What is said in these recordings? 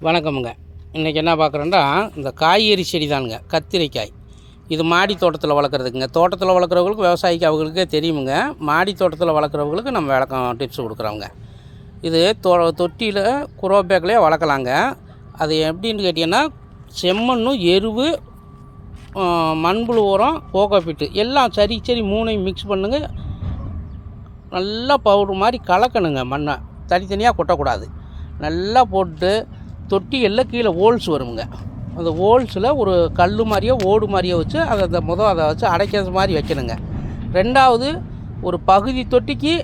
வணக்கமுங்க. இன்றைக்கி என்ன பார்க்குறோன்னா, இந்த காய்கறி செடி தானுங்க, கத்திரிக்காய். இது மாடி தோட்டத்தில் வளர்க்குறதுக்குங்க. தோட்டத்தில் வளர்க்குறவங்களுக்கு, விவசாயிக்கு அவங்களுக்கே தெரியுமுங்க. மாடி தோட்டத்தில் வளர்க்குறவங்களுக்கு நம்ம விளக்கம் டிப்ஸ் கொடுக்குறோங்க. இது தொட்டியில் குரோ பேக்லேயே வளர்க்கலாங்க. அது எப்படின்னு கேட்டிங்கன்னா, செம்மண்ணும் எருவு, மண்புழு உரம், கோகோபிட்டு எல்லாம் சரி மூணையும் மிக்ஸ் பண்ணுங்க. நல்லா பவுடர் மாதிரி கலக்கணுங்க. மண்ணை தனித்தனியாக கொட்டக்கூடாது. நல்லா போட்டு தொட்டிகளில் கீழே ஹோல்ஸ் வருங்க. அந்த ஹோல்ஸில் ஒரு கல் மாதிரியோ ஓடு மாதிரியோ வச்சு அதை வச்சு அடைக்கிறது மாதிரி வைக்கணுங்க. ரெண்டாவது, ஒரு பகுதி தொட்டிக்கு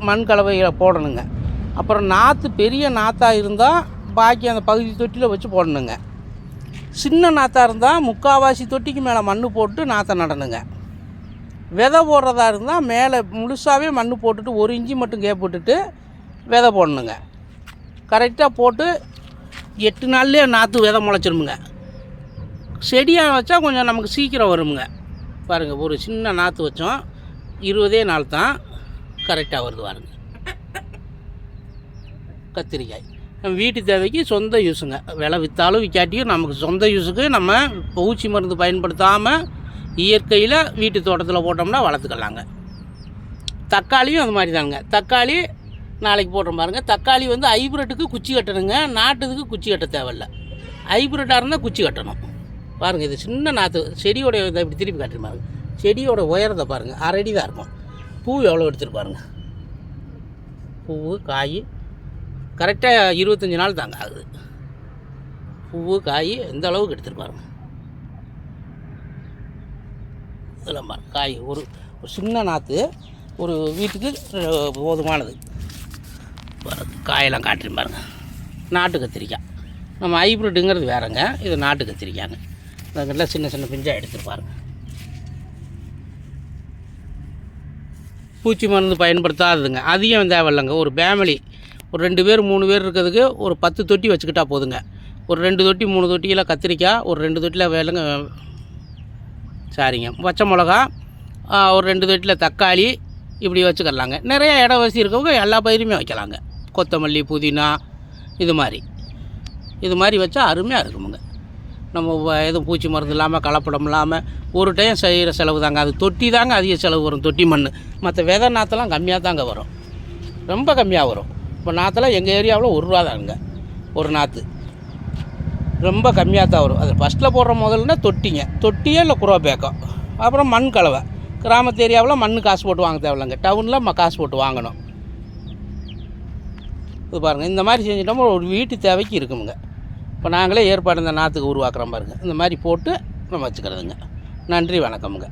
மண் கலவையை போடணுங்க. அப்புறம் நாற்று பெரிய நாற்றாக இருந்தால் பாக்கி அந்த பகுதி தொட்டியில் வச்சு போடணுங்க. சின்ன நாற்றாக இருந்தால் முக்கால்வாசி தொட்டிக்கு மேலே மண் போட்டு நாற்றை நடணுங்க. விதை போடுறதா இருந்தால் மேலே முழுசாகவே மண் போட்டுட்டு 1 இன்ச்சு மட்டும் கேப் போட்டுட்டு விதை போடணுங்க. கரெக்டாக போட்டு 8 நாள்லேயே நாற்று விதை முளைச்சிருமுங்க. செடியாக வச்சா கொஞ்சம் நமக்கு சீக்கிரம் வருமுங்க. பாருங்கள், ஒரு சின்ன நாற்று வச்சோம், 20 நாள் தான் கரெக்டாக வருது. பாருங்க, கத்திரிக்காய் நம்ம வீட்டு தேவைக்கு சொந்த யூஸுங்க. விலை விற்றாலும் விற்காட்டியும் நமக்கு சொந்த யூஸுக்கு நம்ம பூச்சி மருந்து பயன்படுத்தாமல் இயற்கையில் வீட்டு தோட்டத்தில் போட்டோம்னா வளர்த்துக்கலாங்க. தக்காளியும் அது மாதிரி தாங்க. தக்காளி நாளைக்கு போடுறோம் பாருங்கள். தக்காளி வந்து ஹைப்ரிட்டுக்கு குச்சி கட்டணுங்க, நாட்டுக்கு குச்சி கட்ட தேவையில்லை. ஹைப்ரிட்டாக இருந்தால் குச்சி கட்டணும். பாருங்கள், இது சின்ன நாற்று. செடியோட இதை இப்படி திருப்பி காட்டுற பாருங்கள். செடியோட உயரத்தை பாருங்கள், 1/2 அடி தான் இருக்கும். பூ எவ்வளோ எடுத்துகிட்டு பாருங்கள். பூவு காய் கரெக்டாக 25 நாள் தாங்க ஆகுது. பூவு காய் எந்த அளவுக்கு எடுத்துகிட்டு பாருங்கள். இதெல்லாம் பாருங்கள், காய் ஒரு சின்ன நாற்று ஒரு வீட்டுக்கு போதுமானது. காயெல்லாம் காட்டுறேன் பாருங்கள். நாட்டு கத்திரிக்காய். நம்ம ஹைப்ரிட்டுங்கிறது வேறங்க, இது நாட்டு கத்திரிக்காய்ங்க. அதெல்லாம் சின்ன பிஞ்சாக எடுத்துகிட்டு பாருங்கள். பூச்சி மருந்து பயன்படுத்தாதுங்க, அதிகம் தேவையில்லைங்க. ஒரு ஃபேமிலி ஒரு 2 பேர் 3 பேர் இருக்கிறதுக்கு ஒரு 10 தொட்டி வச்சுக்கிட்டா போதுங்க. ஒரு 2 தொட்டி 3 தொட்டியில் கத்திரிக்காய், ஒரு 2 தொட்டியில் வேலைங்க பச்சை மிளகா, ஒரு 2 தொட்டியில் தக்காளி, இப்படி வச்சுக்கலாங்க. நிறைய இட வசதி இருக்கவங்க எல்லா பயிருமே வைக்கலாங்க. கொத்தமல்லி, புதினா, இது மாதிரி வச்சா அருமையாக இருக்குமுங்க. நம்ம எதுவும் பூச்சி மருந்து இல்லாமல், கலப்படம் இல்லாமல் ஒரு டைம் செய்கிற செலவு தாங்க. அது தொட்டி தாங்க அதிக செலவு வரும். தொட்டி மண் மற்ற விதை நாற்றெல்லாம் கம்மியாக தாங்க வரும், ரொம்ப கம்மியாக வரும். இப்போ நாற்றெல்லாம் எங்கள் ஏரியாவில் 1 ரூபா தாங்க ஒரு நாற்று, ரொம்ப கம்மியாக தான் வரும். அது ஃபஸ்ட்டில் போடுற முதல்னா தொட்டியே இல்லை குரோ பேக்கம். அப்புறம் மண் கலவை. கிராமத்து ஏரியாவில் மண் காசு போட்டு வாங்க தேவையில்லைங்க. டவுனில் காசு போட்டு வாங்கணும். இது பாருங்கள், இந்த மாதிரி செஞ்சிட்டோம்னா ஒரு வீட்டு தேவைக்கு இருக்குமுங்க. இப்போ நாங்களே ஏற்பாடு இந்த நாற்றுக்கு உருவாக்குறோம் பாருங்கள். இந்த மாதிரி போட்டு நம்ம வச்சுக்கிறதுங்க. நன்றி, வணக்கமுங்க.